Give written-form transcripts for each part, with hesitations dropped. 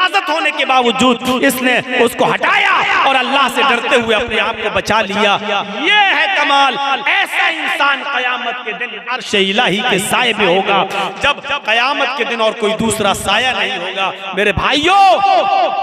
इजाजत होने के बावजूद इसने उसको हटाया और अल्लाह से डरते हुए अपने आप को बचा लिया। ये है कमाल। ऐसा इंसान कयामत के दिन अर्श इलाही के साए में होगा, जब कयामत के दिन और कोई दूसरा साया नहीं होगा। मेरे भाइयों,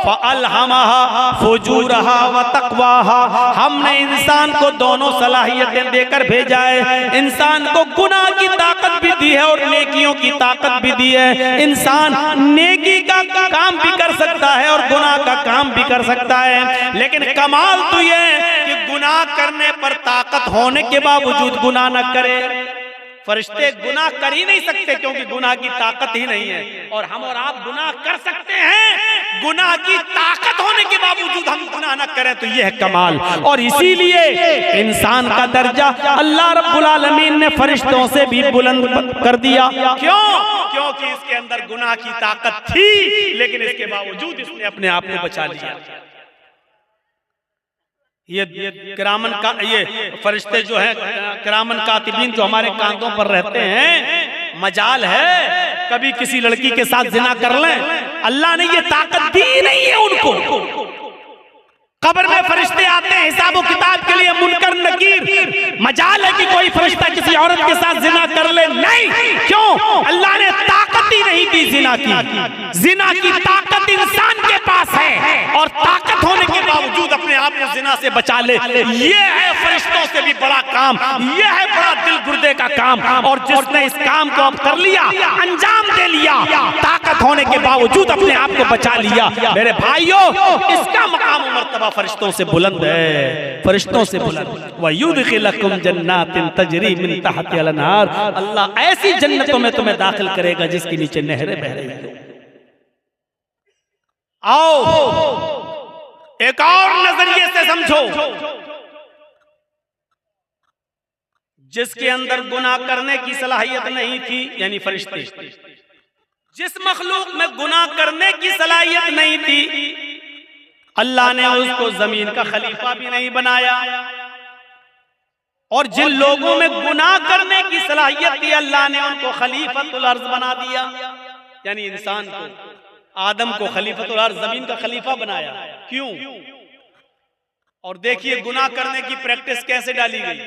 फअल्हमहा फुजूरहा व तक़वाहा, हमने इंसान को दोनों सलाहियतें देकर भेजा है। इंसान को गुनाह की ताकत भी दी है और नेकियों की ताकत भी दी है। इंसान नेकी का काम भी कर सकता है और गुनाह का काम भी कर सकता है, लेकिन कमाल तो ये है कि गुनाह करने पर ताकत होने के बावजूद गुनाह न करे। फरिश्ते गुनाह कर ही नहीं सकते क्योंकि गुनाह की ताकत ही नहीं है, और हम और आप गुनाह कर सकते हैं गुनाह की ताकत होने के बावजूद हम गुनाह न करें, तो यह है कमाल। और इसीलिए इंसान का दर्जा अल्लाह रब्बुल आलमीन ने फरिश्तों से भी बुलंद कर दिया। क्यों? क्योंकि इसके अंदर गुनाह की ताकत थी, लेकिन इसके बावजूद इसने अपने आप को बचा लिया। ये किरामन का ये फरिश्ते जो है किरामन कातिबीन जो हमारे कांधों पर रहते हैं, मजाल है कभी किसी लड़की के साथ जिना कर लें, अल्लाह ने ये ताकत दी नहीं है उनको। कब्र में फरिश्ते आते हैं हिसाब व किताब के लिए, मुनकर नकीर, मजाल है कि कोई फरिश्ता किसी औरत के साथ जिना कर ले? नहीं। क्यों? अल्लाह ने ताकत ही नहीं दी जिना की। जिना की ताकत इंसान के पास है, और ताकत होने के बावजूद अपने आप को जिना से बचा ले। ये है फरिश्तों से भी बड़ा काम, ये है बड़ा दिल गुर्दे का काम। और जिसने इस काम को अब कर लिया, अंजाम दे लिया, ताकत होने के बावजूद अपने आप को बचा लिया, मेरे भाइयों, इसका मकाम और मर्तबा फरिश्तों से बुलंद है, फरिश्तों से बुलंद। वयुदखिलकुम जन्नातिन तजरी मिन तहतिहा अल-अनहार, अल्लाह ऐसी जन्नतों में तुम्हें दाखिल करेगा जिसके नीचे नहरें बह रही हैं। आओ एक और नजरिए से समझो, जिसके अंदर गुनाह करने की सलाहियत नहीं थी, यानी फरिश्ते, जिस मखलूक में गुनाह करने की सलाहियत नहीं थी, अल्लाह ने उसको जमीन का खलीफा भी नहीं बनाया। और जिन लोगों में गुनाह करने की सलाहियत थी, अल्लाह ने उनको खलीफतुल अर्ज बना दिया, यानी इंसान को, आदम को खलीफतुल अर्ज, जमीन का खलीफा बनाया। क्यों? और देखिए गुनाह करने की प्रैक्टिस कैसे डाली गई।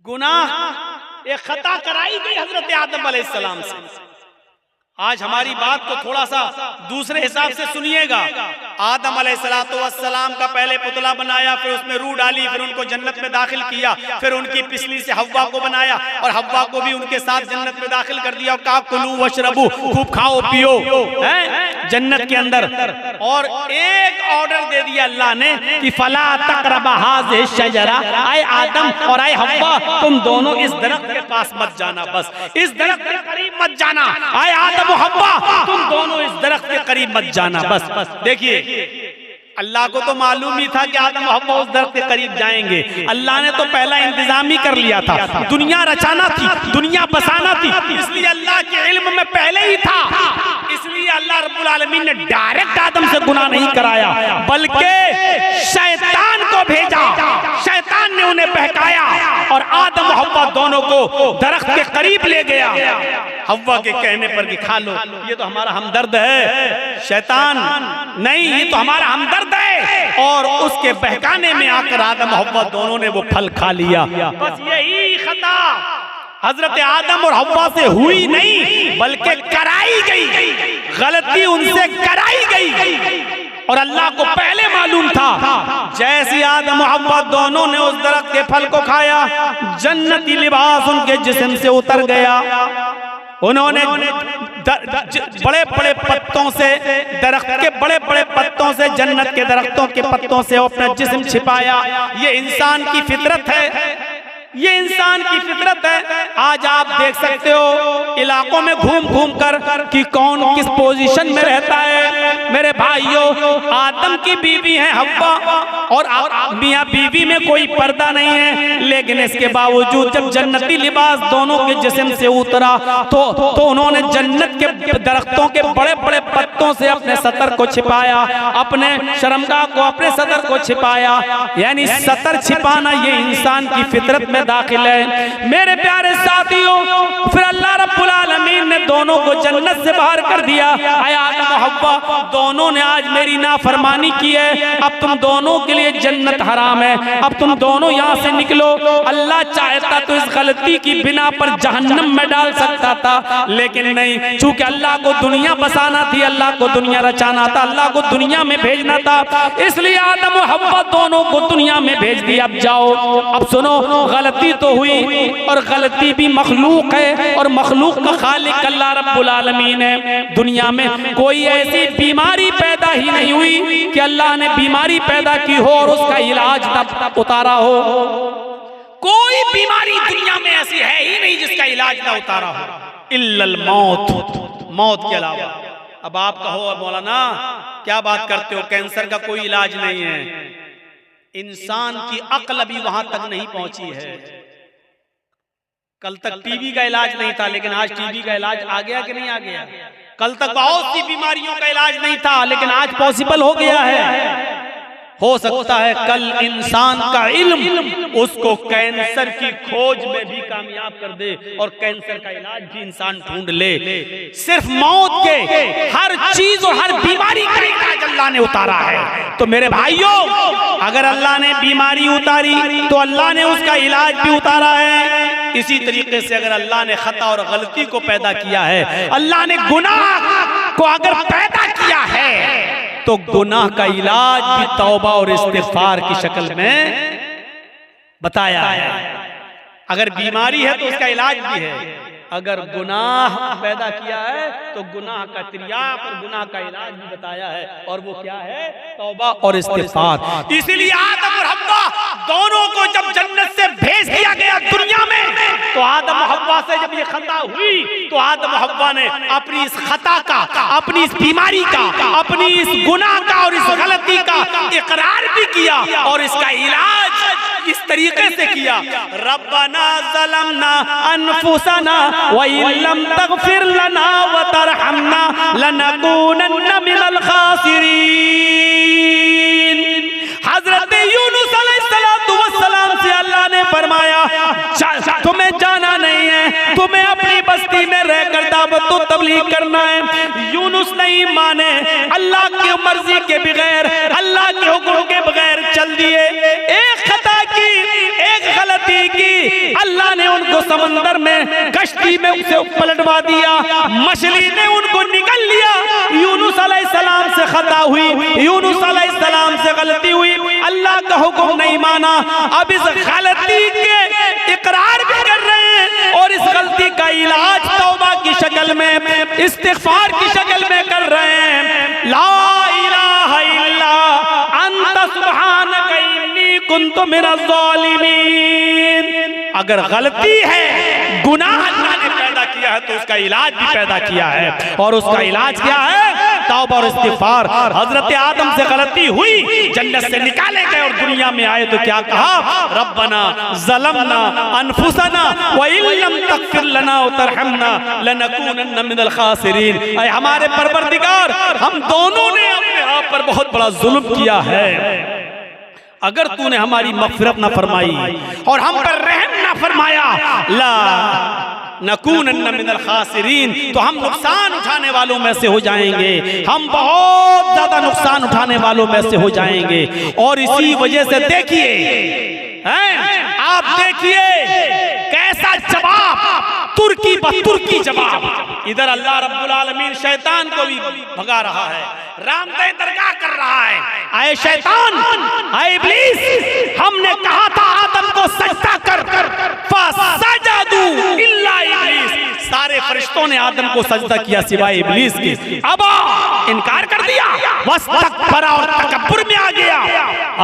गुनाह एक खता कराई गई हजरत आदम अलैहिस्सलाम से। आज हमारी बात को थोड़ा सा दूसरे हिसाब से सुनिएगा। आदम अलैहिस्सलाम का पहले पुतला बनाया, फिर उसमें रूह डाली, फिर उनको जन्नत में दाखिल किया, फिर उनकी पिछली से हव्वा को बनाया और हव्वा को भी उनके साथ जन्नत में दाखिल कर दिया। और कहा कुलू वशरबू, खूब खाओ पियो है जन्नत के अंदर। और एक ऑर्डर दे दिया अल्लाह ने कि फला तक़रबा हाज़िहि शजरा, आए आदम और आए हव्वा, तुम दोनों इस दरख्त के पास मत जाना, बस इस दरख्त के करीब मत जाना। आए आदम हव्वा, तुम दोनों इस दरख्त के करीब मत जाना, बस। देखिए अल्लाह को तो मालूम ही था कि आदम हव्वा उस दरख्त के करीब जाएंगे। अल्लाह ने तो पहला इंतजाम ही कर लिया था, दुनिया रचाना थी, दुनिया बसाना थी, इसलिए अल्लाह के इल्म में पहले ही था। इसलिए अल्लाह रब्बुल आलमीन ने डायरेक्ट आदम से गुनाह नहीं कराया, बल्कि शैतान को भेजा। शैतान ने उन्हें बहकाया और आदम हव्वा दोनों को दरख्त के करीब ले गया, हव्वा के कहने पर कि खा लो, ये तो हमारा हमदर्द है। शैतान नहीं, ये तो हमारा हमदर्द है। और उसके बहकाने में आकर आदम हव्वा दोनों ने वो फल खा लिया। बस यही खता हजरत आदम और हव्वा से हुई नहीं, बल्कि कराई गई। गलती उनसे कराई गई और अल्लाह को पहले मालूम था। जैसे आदम और हव्वा दोनों ने उस दरख्त के फल को खाया, जन्नती लिबास उनके जिस्म से उतर गया। उन्होंने बड़े बड़े पत्तों से, दरख्त के बड़े बड़े पत्तों से, जन्नत के दरख्तों के पत्तों से अपना जिस्म छिपाया। ये इंसान की फितरत है, ये इंसान की फितरत है। आज आप देख सकते हो इलाकों में घूम घूम कर कि कौन किस पोजीशन में रहता है। मेरे भाइयों, आदम की बीवी है हव्वा, और मियां बीवी में कोई पर्दा नहीं है, लेकिन इसके बावजूद जब जन्नती लिबास दोनों के जिस्म से उतरा तो उन्होंने जन्नत के दरख्तों के बड़े बड़े पत्तों से अपने सतर को छिपाया, अपने शर्मगाह को, अपने सतर को छिपाया। यानी सतर छिपाना ये इंसान की फितरत में दाखिल है। मेरे प्यारे साथियों, फिर अल्लाह रब्बुल आलमीन ने दोनों को जन्नत से बाहर कर दिया। आदम और हव्वा दोनों ने आज मेरी नाफरमानी की है, अब तुम दोनों के लिए जन्नत हराम है, अब तुम दोनों यहाँ से निकलो। अल्लाह चाहता तो इस गलती की बिना पर जहन्नम में डाल सकता था, लेकिन नहीं, चूंकि अल्लाह को दुनिया बसाना थी, अल्लाह को दुनिया रचाना था, अल्लाह को दुनिया में भेजना था, इसलिए आदम और हव्वा दोनों को दुनिया में भेज दिया। अब जाओ, अब सुनो, गलती तो हुई और गलती भी मखलूक है, और मखलूक का खालिक अल्लाह रब्बुल आलमीन है। दुनिया में कोई ऐसी बीमारी पैदा ही नहीं हुई कि अल्लाह ने बीमारी पैदा की हो और उसका इलाज तब उतारा हो। कोई बीमारी दुनिया में ऐसी है ही नहीं जिसका इलाज ना उतारा हो, इल्लल मौत, मौत के अलावा। अब आप कहो मौलाना क्या बात करते हो, कैंसर का कोई इलाज नहीं है। इंसान की अक्ल अभी वहां तक नहीं पहुंची है। कल तक टीबी का इलाज नहीं था, लेकिन आज टीबी का इलाज आ गया कि नहीं आ गया? कल तक बहुत सी बीमारियों का इलाज नहीं था, लेकिन आज पॉसिबल हो गया है। हो सकता है कल इंसान का इल्म उसको कैंसर की खोज में भी कामयाब कर दे और कैंसर का इलाज भी इंसान ढूंढ ले। सिर्फ मौत के हर चीज और हर बीमारी का इलाज अल्लाह ने उतारा है। तो मेरे भाइयों, अगर अल्लाह ने बीमारी उतारी तो अल्लाह ने उसका इलाज भी उतारा है। इसी तरीके से अगर अल्लाह ने खता और गलती को पैदा किया है, अल्लाह ने गुनाह को अगर पैदा किया है, तो गुनाह का इलाज भी तौबा और इस्तिग़फ़ार की शक्ल में बताया है। अगर बीमारी है तो उसका इलाज भी है, अगर गुनाह पैदा किया है तो गुनाह का तिर्याक और गुनाह का इलाज भी बताया है, और वो क्या है? तौबा और इस्तिग़फ़ार। इसीलिए आदम और हव्वा दोनों को जब जन्नत से भेज दिया गया दुनिया में, तो आदम और हव्वा से जब ये खता हुई तो आदम और हव्वा ने अपनी इस खता का, अपनी इस बीमारी का, अपनी इस गुनाह का और इस गलती का इकरार भी किया और इसका इलाज इस तरीके से किया। रब्बना ज़लमना अनफुसना व इल्लम तग़फिर लना व तरहमना लनकूनन्ना मिनल खासिरीन। हज़रत यूनुस अलैहिस्सलाम से अल्लाह ने फरमाया, तुम्हें जाना नहीं है, तुम्हें अपनी बस्ती में रहकर दावत व तबलीग करना है। यूनुस नहीं माने, अल्लाह की मर्जी के बगैर, अल्लाह के हुक्म के बगैर चल दिए। एक खता की, एक गलती की, अल्लाह ने उनको समंदर में कश्ती में उसे पलटवा दिया, मछली ने उनको निगल लिया। यूनुस अलैहिस्सलाम से खता हुई, यूनुस अलैहिस्सलाम से गलती हुई, अल्लाह का हुक्म नहीं माना। अब इस गलती के इकरार भी कर रहे हैं और इस गलती का इलाज तौबा की शक्ल में, इस्तिग़फ़ार की शक्ल में कर रहे हैं। ला इलाहा इल्ला अंत सुब्हानक इन्नी कुन्तु मिनज़ ज़ालिमीन। अगर गलती है, गुनाह अल्लाह ने पैदा किया है, तो उसका इलाज भी पैदा किया है, और उसका इलाज क्या है? तौबा और इस्तिग़फ़ार। हजरत आदम से गलती हुई, जन्नत से निकाले गए और दुनिया में आए तो क्या कहा? रब्बना ज़लमना अनफुसना व इल्लम तग़फिर लना व तरहमना लनकूनन्ना मिनल खासिरीन। ऐ हमारे परवरदिगार, हम दोनों ने अपने आप पर बहुत बड़ा जुल्म किया है। अगर तूने हमारी मग़फ़िरत न फरमाई और हम पर रहम न फरमाया, ला नकूनन्ना मिनल खासिरीन, तो हम नुकसान उठाने वालों में से हो जाएंगे, हम बहुत ज्यादा नुकसान उठाने वालों में से हो जाएंगे। और इसी वजह से देखिए, आप देखिए कैसा जवाब, तुर्की बतुर्की जवाब। इधर अल्लाह रब्बुल आलमीन शैतान को भी भगा रहा है, रामदेव दरगाह कर रहा है। आए शैतान, आए इब्लीस, हमने कहा था आदम को सजदा कर, फसजदू इल्ला इब्लीस। सारे फरिश्तों ने आदम को सजदा किया सिवाय इब्लीस के। अब इनकार कर दिया, वस्तकबरा और तकब्बुर में आ गया।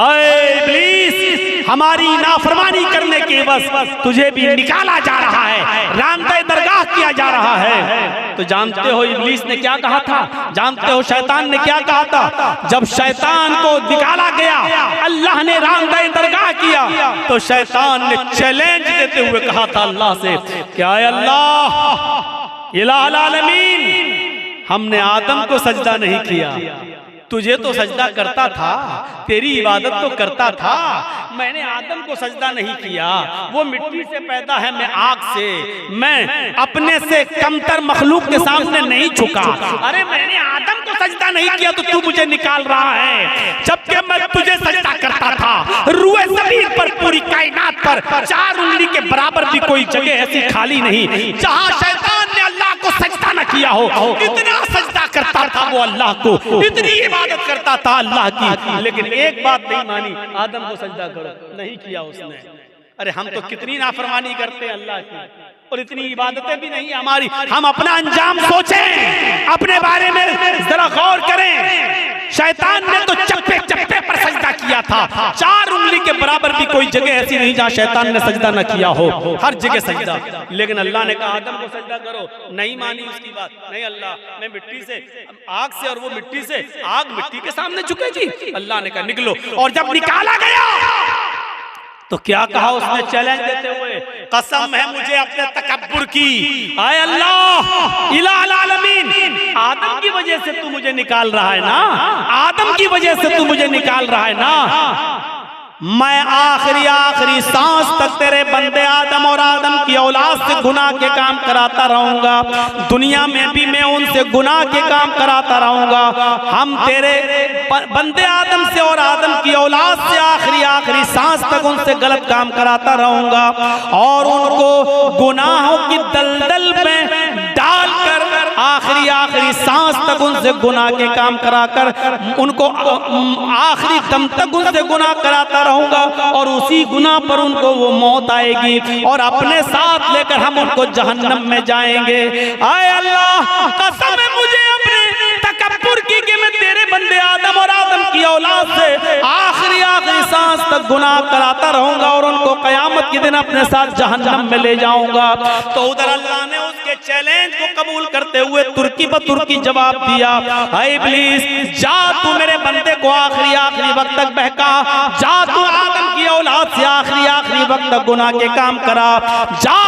आए इब्लीस, हमारी नाफरमानी करने के बस तुझे भी निकाला जा रहा है, रामदे दरगाह किया जा रहा है। तो जानते हो इब्लीस ने क्या कहा था, जानते हो शैतान ने क्या कहा था? जब शैतान को निकाला गया, अल्लाह ने रामदे दरगाह किया, तो शैतान ने चैलेंज देते हुए कहा था अल्लाह से, क्या है अल्लाह इलाहुल आलमीन, हमने आदम को सजदा नहीं किया, तुझे तो सजदा करता था, तेरी इबादत तो करता था, मैंने आदम को सजदा नहीं किया, वो मिट्टी से पैदा है, मैं आग से, मैं अपने से कमतर मखलूक के सामने नहीं झुका। अरे मैंने आदम को सजदा नहीं किया तो तू मुझे निकाल रहा है, जबकि मैं तुझे सजदा करता था। रूए ज़मीन पर, पूरी कायनात पर 4 उंगली के बराबर भी कोई जगह ऐसी खाली नहीं जहां शैतान ने अल्लाह को सजदा न किया हो। इतना सजदा करता था वो अल्लाह को, इतनी इबादत करता था अल्लाह की, लेकिन एक बात नहीं मानी, आदम को सजदा करो, नहीं किया उसने। अरे हम तो कितनी नाफरमानी करते हैं अल्लाह की, और इतनी इबादतें भी नहीं हमारी। हम अपना अंजाम सोचें, अपने बारे में जरा गौर करें। शैतान ने तो चप्पे चप्पे पर सजदा किया था, 4 उंगली के बराबर भी कोई जगह ऐसी नहीं जहां शैतान ने सजदा न किया हो, हर जगह सजदा। लेकिन अल्लाह ने कहा आदम को सजदा करो, नहीं मानी उसकी बात। नहीं अल्लाह, मैं मिट्टी से, आग से, और वो मिट्टी से, आग मिट्टी के सामने झुकेगी। अल्लाह ने कहा निकलो, और जब निकाला गया तो क्या कहा उसने चैलेंज देते हुए, कसम है मुझे अपने तकब्बुर की, आए अल्लाह इलाहुल आलमीन, आदम की वजह से तू मुझे निकाल रहा है ना, आदम की वजह से तू मुझे निकाल रहा है ना, मैं आखिरी सांस तक तेरे बंदे आदम और आदम की औलाद से गुनाह के काम कराता रहूंगा, दुनिया में भी मैं उनसे गुनाह के काम कराता रहूंगा। हम तेरे बंदे आदम से और आदम की औलाद से आखिरी सांस तक उनसे गलत काम कराता रहूंगा, और उनको गुनाहों की दलदल में डालकर आखिरी सांस तक उनसे गुनाह के काम कराकर उनको आखिरी दम तक उनसे गुनाह कराता रहूंगा, और उसी गुनाह पर उनको वो मौत आएगी, और अपने साथ लेकर हम उनको जहन्नम में जाएंगे। आए अल्लाह, कसम है मुझे अपने तकब्बुर की कि मैं तेरे बंदे आदम और आदम की औलाद से आखिरी सांस तक गुनाह कराता रहूंगा, और उनको कयामत के दिन अपने साथ जहन्नम में ले जाऊंगा। तो उधर अल्लाह ने उसके चैलेंज को कबूल करते हुए तुर्की ब तुर्की जवाब दिया, हाय इब्लीस, जा तू मेरे बंदे को आखिरी वक्त तक बहका, जा तू आदम की औलाद से आखिरी वक्त तक गुनाह के काम करा, जा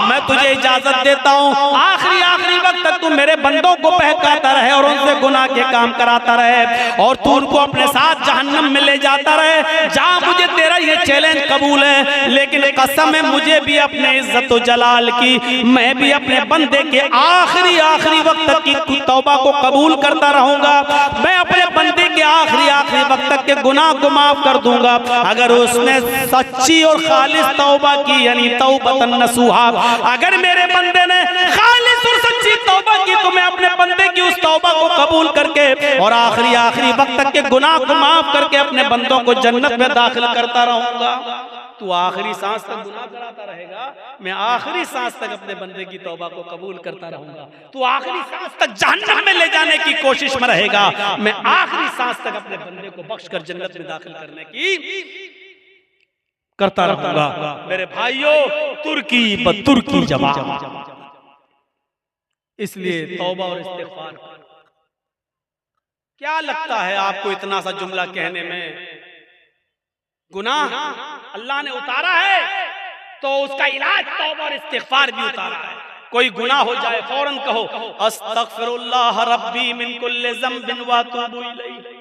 मैं तुझे इजाजत देता हूँ, आखिरी वक्त तक तू मेरे बंदों को बहकाता रहे और उनसे गुनाह के काम कराता रहे, और तू उनको अपने साथ जहन्नम में ले जाता रहे। जा, मुझे तेरा ये चैलेंज कबूल है, लेकिन कसम है मुझे भी अपने इज्जत व जलाल की, मैं भी अपने बंदे के आखिरी वक्त तक की तौबा को कबूल करता रहूंगा, मैं अपने बंदे के आखिरी वक्त तक के गुनाह को माफ कर दूंगा, अगर उसने सच्ची और खालिस तौबा की, यानी तौबतन नसूहा, अगर मेरे बंदे ने खालिस और सच्ची तौबा की, तो मैं अपने बंदे की उस तौबा को कबूल करके और आखिरी वक्त तक के गुनाह को माफ करके अपने बंदों को जन्नत में दाखिल करता रहूंगा। तू आखिरी सांस तक गुनाह कराता रहेगा, मैं आखिरी सांस तक अपने बंदे की तौबा को कबूल करता रहूंगा। तू आखिरी सांस तक जहन्नम में ले जाने की कोशिश में रहेगा, मैं आखिरी सांस तक अपने बंदे को बख्शकर जन्नत में दाखिल करने की करता रहूंगा। मेरे भाइयों, तुर्की ब तुर्की जवाब। इसलिए तौबा और इस्तिग़फ़ार। क्या लगता है आपको इतना सा जुमला कहने में? गुनाह अल्लाह ने उतारा है तो उसका इलाज तौबा और इस्तिग़फ़ार भी उतारा है। कोई गुनाह हो जाए फौरन कहो अस्तग़फ़िरुल्लाह रब्बी मिन कुल्लि ज़ंबिन व अतूबु इलैहि,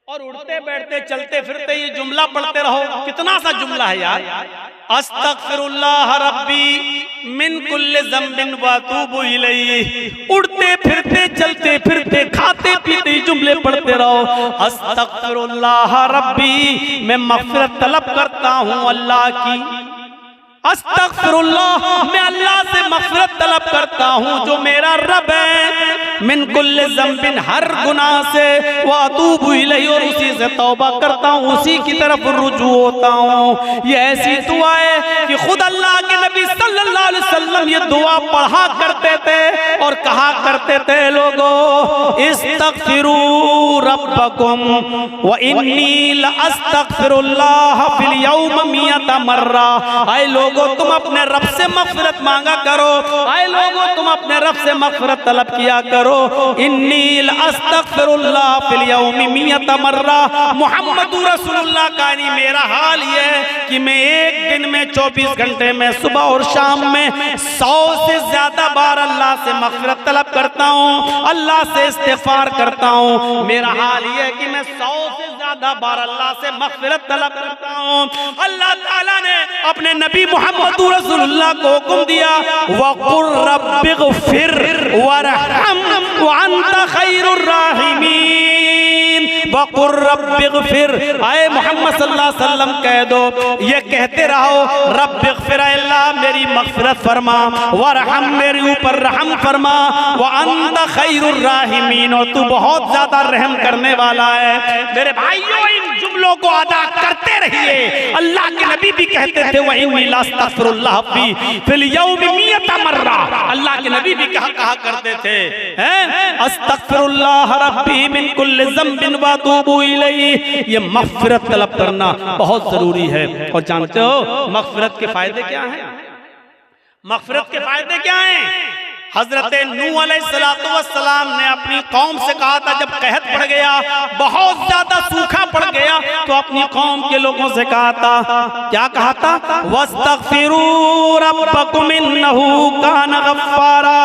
और उड़ते बैठते चलते फिरते ये जुमला पढ़ते रहो। कितना सा जुमला है यार, अस्तग़फ़िरुल्लाह रब्बी मिन कुल्लि ज़ंबिन व अतूबु इलैहि। उड़ते फिरते चलते फिरते खाते पीते जुमले पढ़ते रहो। अस्तग़फ़िरुल्लाह रब्बी, मैं मग़फ़िरत तलब करता हूँ अल्लाह की। अस्तग़फ़िरुल्लाह, मैं अल्लाह से मग़फ़िरत तलब करता हूँ जो मेरा रब है। मिन कुल्लि ज़ंबिन, हर गुनाह से, व अतूबु इलैहि, और उसी से तौबा करता हूँ, उसी की तरफ रुजू होता हूँ। ये ऐसी दुआ है कि खुद अल्लाह के नबी सल्लल्लाहु अलैहि वसल्लम ये दुआ पढ़ा करते थे और कहा करते थे, लोगों इस्तगफिरू रब्बकुम व इन्नी लअस्तगफिरुल्लाह फिल यौम मियता मर्रा। आए लोगों तुम अपने रब से मग़फ़िरत मांगा करो, आए लोगों तुम अपने रब से मग़फ़िरत तलब किया करो। इन्नी लअस्तगफिरुल्लाह फिल यौम मियता मर्रा। मुहम्मदुर रसूलुल्लाह का नहीं, मेरा हाल ये है कि मैं एक दिन में 24 घंटे में सुबह और शाम में 100 से ज्यादा बार अल्लाह से मग़फ़िरत तलब करता हूँ, अल्लाह से इस्तिग़फ़ार करता हूँ। मेरा हाल ये है कि मैं 100 से ज्यादा बार अल्लाह से मग़फ़िरत तलब करता हूँ। अल्लाह ताला ने अपने नबी मुहम्मदुर रसूलुल्लाह को हुक्म दिया, वक़ुल रब्बिग़फ़िर वरहम व अंत खैरुर राहिमीन। वक़ुल रब्बिग़फ़िर, आए मोहम्मद सल्लल्लाहु अलैहि वसल्लम कह दो, ये कहते रहो, रब्बिग़फ़िर, अल्लाह मेरी मग़फ़िरत फरमा, वरहम मेरे ऊपर रहम फरमा, व अंत खैरुर राहिमीन, और तू बहुत ज्यादा रहम करने वाला है। मेरे भाइयों इन जुमलों को अदा करते रहिए। अल्लाह के नबी भी कहते थे, वही अस्तग़फ़िरुल्लाह फिल यौम मियता मर्रा। अल्लाह के नबी भी कहा करते थे, अस्तग़फ़िरुल्लाह रब्बी मिन कुल्लि ज़ंबिन व अतूबु इलैहि। ये मग़फ़िरत तलब करना बहुत जरूरी है। और जानते हो मग़फ़िरत के फायदे क्या हैं? मग़फ़िरत के फायदे क्या हैं? हजरत नूह अलैहिस्सलातु वस्सलाम ने अपनी कौम से कहा था, जब कहत पड़ गया, बहुत ज्यादा सूखा पड़ गया, तो अपनी कौम के लोगों से कहा था, क्या कहा था? वस्तग़फ़िरू रब्बकुम इन्नहु कान गफ़्फ़ारा।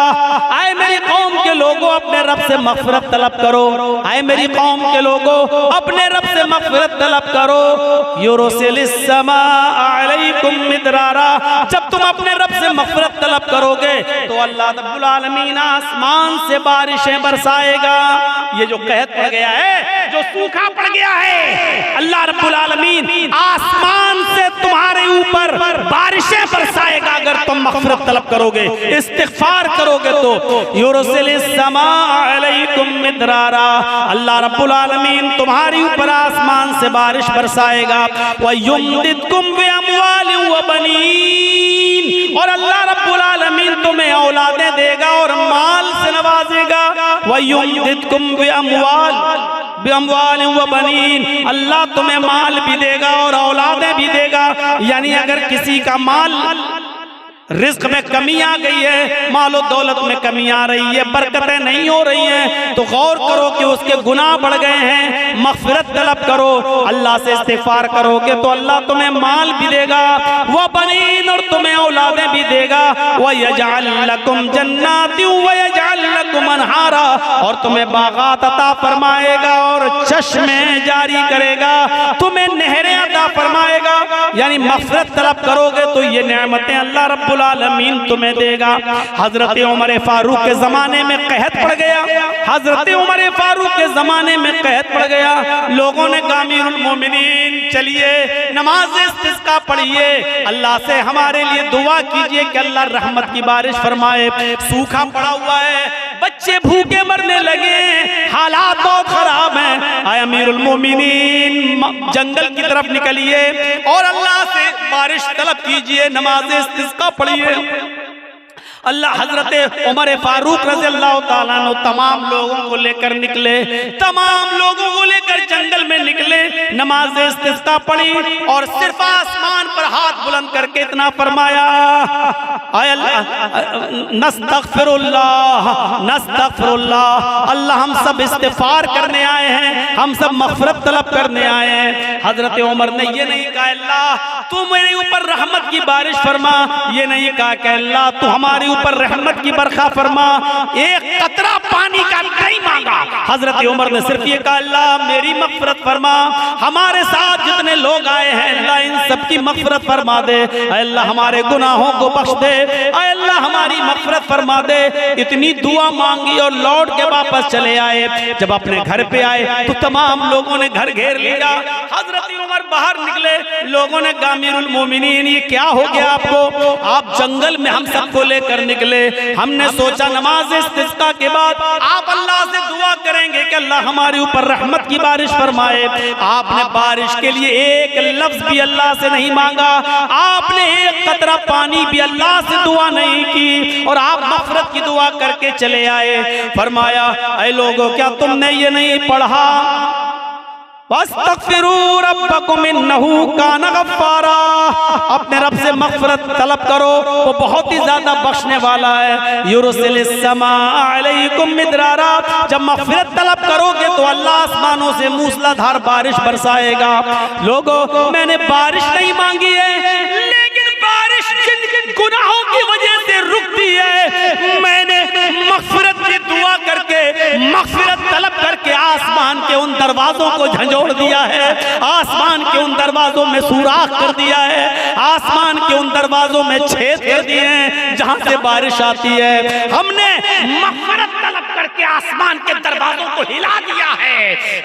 आए मेरी कौम के लोगों अपने रब से मग़फ़िरत तलब करो, आए मेरी कौम के लोगों अपने रब से मग़फ़िरत तलब करो। युरसिलिस समाअ अलैकुम मिदरारा। जब तुम अपने रब से मग़फ़िरत तलब करोगे तो अल्लाह रब्बुल आलमीन आसमान से बारिशें बरसाएगा। ये जो कहत पड़ गया है, जो सूखा पड़ गया है, अल्लाह रब्बुल आलमीन आसमान से तुम्हारे ऊपर बारिशें बरसाएगा अगर तुम मग़फ़िरत तलब करोगे, इस्तिग़फ़ार करोगे तो। युरसिलिस समाअ अलैकुम मिदरारा, अल्लाह रब्बुल आलमीन तुम्हारे ऊपर आसमान से बारिश बरसाएगा। व युमदिदकुम बिअमवालिन व बनीन, और अल्लाह रब्बुल आलमीन तुम्हें औलादें देगा और माल से नवाजेगा। व युमदिदकुम बिअमवालिन व बनीन, अल्लाह तुम्हें माल भी देगा और औलादें भी देगा। यानी अगर किसी का माल, रिज़्क़ में कमी आ गई है, मालो दौलत में कमी आ रही है, बरकतें नहीं हो रही हैं, तो गौर करो कि उसके गुनाह बढ़ गए हैं, मग़फ़िरत तलब करो, अल्लाह से इस्तिग़फ़ार करोगे तो अल्लाह तुम्हें माल भी देगा, वह बनीन, और तुम्हें औलादें भी देगा। व यजअल लकुम जन्नातिन व यजअल लकुम अनहारा, और तुम्हें बागात अता फरमाएगा और चश्मे जारी करेगा, तुम्हें नहरें अता फरमाएगा। यानी मग़फ़िरत तलब करोगे तो ये नेमतें अल्लाह रब्बुल आलमीन तुम्हें देगा। हजरत उमर फारूक के जमाने में कहत पड़ गया, हजरत उमर फारूक के जमाने में कहत पड़ गया, लोगों ने कहा अमीरुल मोमिनीन चलिए नमाज इस्तिस्का पढ़िए, अल्लाह से हमारे लिए दुआ कीजिए कि अल्लाह रहमत की बारिश फरमाए। सूखा पड़ा हुआ है, बच्चे भूखे मरने लगे, हालात बहुत खराब हैं। आए अमीरुल मोमिनीन जंगल की तरफ निकलिए और अल्लाह से बारिश तलब कीजिए, नमाज इस्तिस्का पढ़िए। अल्लाह हजरत उमर फारूक रज़ी अल्लाह ताला अन्हु तमाम लोगों को लेकर निकले, तमाम लोगों को लेकर जंगल में निकले, नमाज इस्तिस्का पढ़ी और सिर्फ आसमान पर हाथ बुलंद करके इतना फरमाया, नस्तग़फ़िरुल्लाह नस्तग़फ़िरुल्लाह, अल्लाह हम सब इस्तिग़फ़ार करने आए हैं, हम सब मग़फ़िरत तलब करने आए हैं। हजरत उमर ने ये नहीं कहा अल्लाह तू मेरे ऊपर रहमत की बारिश फरमा, ये नहीं कहा कि अल्लाह तू हमारे ऊपर रहमत की बरखा फरमा, एक कतरा पानी का नहीं मांगा। हजरत उमर ने सिर्फ ये कहा अल्लाह मेरी मग़फ़िरत फरमा, हमारे साथ जितने लोग आए हैं अल्लाह इन सबकी मग़फ़िरत फरमा दे, अल्लाह हमारे गुनाहों को बख्श दे, अल्लाह हमारी मग़फ़िरत फरमा दे। इतनी दुआ मांगी और लौट के वापस चले आए। जब अपने घर पे आए तो तमाम लोगों ने घर घेर लिया। हजरत उमर बाहर निकले, लोगों ने कहा अमीरुल मोमिनीन ये क्या हो गया आपको, आप जंगल में हम सबको लेकर निकले, हमने सोचा नमाज इस्तिस्का के बाद आप अल्लाह से दुआ करेंगे कि अल्लाह हमारे ऊपर रहमत की बारिश फरमाए। आपने बारिश के लिए एक लफ्ज भी अल्लाह से नहीं मांगा, आपने एक कतरा पानी भी अल्लाह से दुआ नहीं की, और आप मग़फ़िरत की दुआ करके चले आए। फरमाया, ऐ लोगों, क्या तुमने ये नहीं पढ़ा, वस्तग़फ़िरू रब्बकुम इन्नहु कान गफ़्फ़ारा, अपने रब से मग़फ़िरत तलब करो, वो बहुत ही ज्यादा बख्शने वाला है। युरसिलिस समा अलैकुम मिदरारा, जब मग़फ़िरत तलब करोगे तो अल्लाह आसमानों से मूसलाधार बारिश बरसाएगा। लोगों, मैंने बारिश नहीं मांगी है, लेकिन बारिश जिन गुनाहों की वजह से रुकती है, मैंने मग़फ़िरत की दुआ करके, मग़फ़िरत तलब करके आसमान के उन दरवाजों को झंझोड़ दिया है, आसमान के उन दरवाजों में सुराख कर दिया है, आसमान के उन दरवाजों में छेद कर दिए हैं जहां से बारिश आती है। हमने मग़फ़िरत तलब करके आसमान के दरवाजों को हिला दिया है।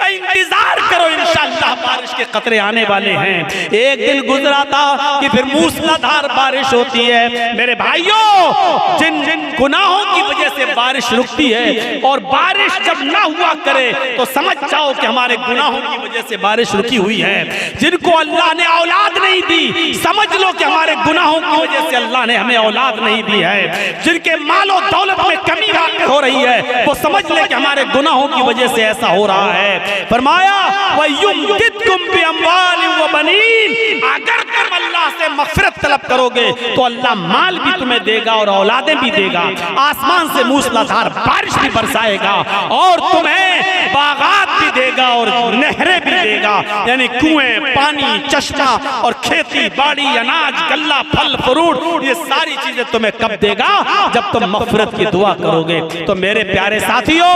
इंतजार करो, इंशाअल्लाह बारिश के कतरे आने वाले हैं। एक दिन गुजरा था कि फिर मूसलाधार बारिश होती है। मेरे भाइयों, जिन जिन गुनाहों की वजह से बारिश रुकती है, और बारिश जब ना हुआ करे तो समझ जाओ कि हमारे गुनाहों की वजह से बारिश रुकी हुई है। जिनको अल्लाह ने औलाद नहीं दी, समझ लो कि हमारे गुनाहों की वजह से अल्लाह ने हमें औलाद नहीं दी है। जिनके मालो दौलत में कमी वाक़ई हो रही है, वो समझ ले कि हमारे गुनाहों की वजह से ऐसा हो रहा है। फरमाया, वयुमदिदकुम बिअम्वालिन व बनीन, अगर तुम अल्लाह से मग़फ़िरत तलब करोगे तो अल्लाह माल भी तुम्हें देगा और औलादें भी देगा, आसमान से मूसलाधार बारिश भी बरसाएगा, और तुम्हें बागात भी देगा और नहरें भी देगा, यानी कुएं, पानी, चश्मा, और खेती बाड़ी, अनाज, गल्ला, फल फ्रूट, ये सारी चीजें तुम्हें कब देगा, जब तुम मग़फ़िरत की दुआ करोगे। तो मेरे प्यारे साथियों,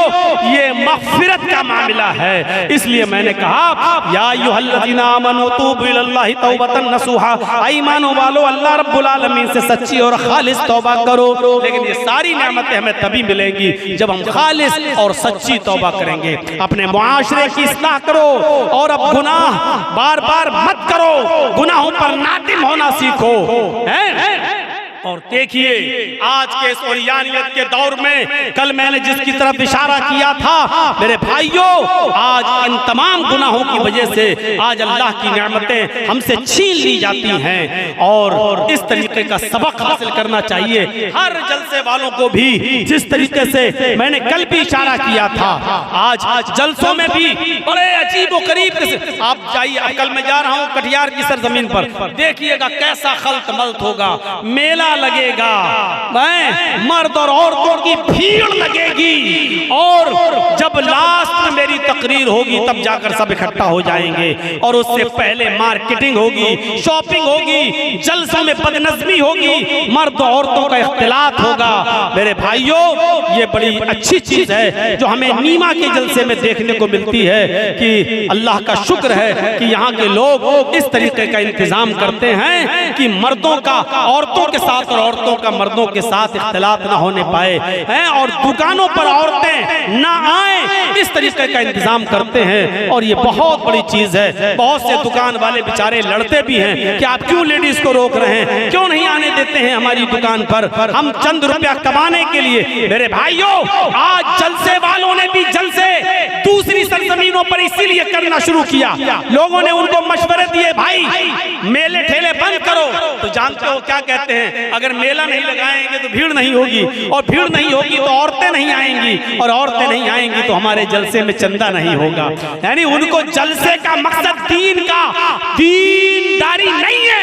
ये मग़फ़िरत का मामला है। इसलिए मैंने कहा, या अय्युहल्लज़ीना आमनू तूबू इलल्लाहि तौबतन नसूहा, ईमान वालो अल्लाह रब्बुल आलमीन से सच्ची और खालिस तौबा करो। लेकिन ये सारी नेमतें हमें तभी मिलेगी जब हम खालिस और सच्ची तौबा करेंगे। अपने मुआशरे की इस्लाह करो, और अब गुनाह बार बार मत करो, गुनाहों पर नादिम होना सीखो, हैं? और देखिए, आज के इस ओरियानियत के दौर में, कल मैंने जिसकी तरफ इशारा किया था, मेरे भाइयों, आज इन तमाम गुनाहों की वजह से आज अल्लाह की नेमतें हमसे छीन ली जाती हैं, और इस तरीके का सबक हासिल करना चाहिए हर जलसे वालों को भी। जिस तरीके से मैंने कल भी इशारा किया था, आज जलसों में भी बड़े अजीब व गरीब, आप जाइए, कल मैं जा रहा हूँ कटिहार की सरजमीन पर, देखिएगा कैसा खल्त मल्त होगा, मेला लगेगा, मर्द और औरतों की भीड़ लगेगी, और जब लास्ट में मेरी तकरीर होगी तब जाकर सब इकट्ठा हो जाएंगे, और उससे पहले मार्केटिंग होगी, शॉपिंग होगी, जलसों में बदनज़मी होगी, मर्द और औरतों का इख्तिलात होगा। मेरे भाइयों, ये बड़ी अच्छी चीज है जो हमें नीमा के जलसे में देखने को मिलती है, कि अल्लाह का शुक्र है कि यहाँ के लोग इस तरीके का इंतजाम करते हैं कि मर्दों का औरतों के साथ और औरतों का मर्दों के साथ इख्तिलात ना होने पाए हैं, और दुकानों पर औरतें ना आए, इस तरीके का इंतजाम करते हैं। और ये बहुत बड़ी चीज है। बहुत से दुकान वाले बेचारे लड़ते भी हैं कि आप क्यों लेडीज को रोक रहे हैं, क्यों नहीं आने देते हैं हमारी दुकान पर, हम चंद रुपया कमाने के लिए। मेरे भाइयों, आज जलसे वालों ने भी जलसे दूसरी सरजमीनों पर इसीलिए करना शुरू किया, लोगों ने उनको मशवरे दिए, भाई मेले ठेले बंद करो, तो जानते हो क्या कहते हैं, अगर मेला नहीं लगाएंगे तो भीड़ नहीं होगी, और भीड़ नहीं होगी तो औरतें नहीं आएंगी, और औरतें नहीं आएंगी तो हमारे जलसे में चंदा नहीं होगा। यानी उनको जलसे का मकसद दीनदारी नहीं है,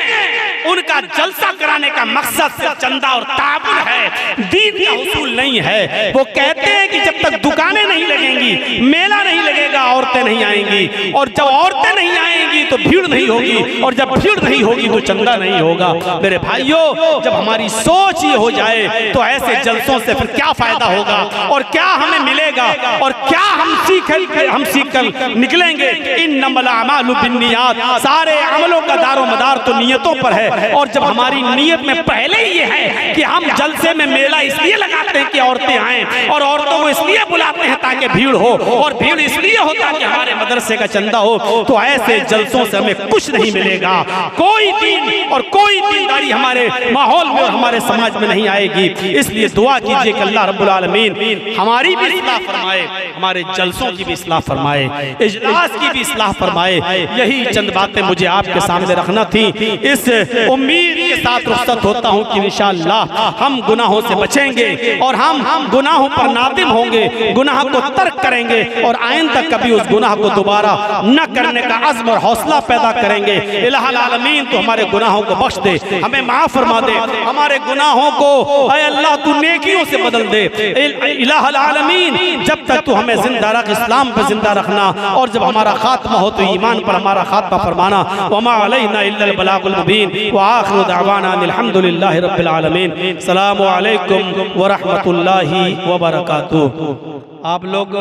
उनका जलसा कराने का मकसद सिर्फ चंदा और ताबुन है, दीन का उसूल नहीं है। वो कहते हैं कि जब तक दुकानें नहीं लगेंगी, मेला नहीं लगेगा, औरतें नहीं आएंगी, और जब औरतें नहीं आएंगी तो भीड़ नहीं होगी, और जब भीड़ नहीं होगी तो चंदा नहीं होगा। मेरे भाइयों, जब हमारी सोच ये हो जाए तो ऐसे जलसों से फिर क्या फायदा होगा, और क्या हमें मिलेगा, और क्या हम सीख कर निकलेंगे। इन्नमल अमालु बिन्नियात, सारे अमलों का दारो मदार तो नियतों पर है, और जब हमारी नियत में पहले ही ये है कि हम जलसे में मेला इसलिए लगाते हैं कि औरतें आएं, और औरतों को इसलिए बुलाते हैं ताकि भीड़ हो, और भीड़ इसलिए होता है कि हमारे मदरसे का चंदा हो तो ऐसे जलसों से हमें कुछ नहीं मिलेगा। कोई दीन और कोई दीनदारी हमारे माहौल में और हमारे समाज में नहीं आएगी। इसलिए दुआ कीजिए कि अल्लाह रब्बुल आलमीन हमारी भी इस्लाह फरमाए, हमारे जलसों की भी इस्लाह फरमाए, इजलास की भी इस्लाह फरमाए। यही चंद बातें मुझे आपके सामने रखना थी। इस उम्मीद के साथ रुखसत होता हूँ कि इंशाअल्लाह हम गुनाहों से बचेंगे और हम गुनाहों पर नादिम होंगे, गुनाह को तर्क करेंगे और आइंदा कभी उस गुनाह को दोबारा न करने का अज़्म और हौसला पैदा करेंगे। इलाहुल आलमीन तो हमारे गुनाहों को बख्श दे, हमें माफ फरमा दे, हमारे गुनाहों को ऐ अल्लाह तू नेकियों से बदल दे। इलाहुल आलमीन जब तक तू हमें जिंदा रख, इस्लाम पर जिंदा रखना, और जब हमारा खात्मा हो तो ईमान पर हमारा खात्मा फरमाना। वमा अलैना इल्लल बलागुल मुबीन व आखिरु दअवाना अल्हम्दुलिल्लाहि रब्बिल आलमीन। अस्सलामु अलैकुम व रहमतुल्लाहि व बरकातुहू। आप लोग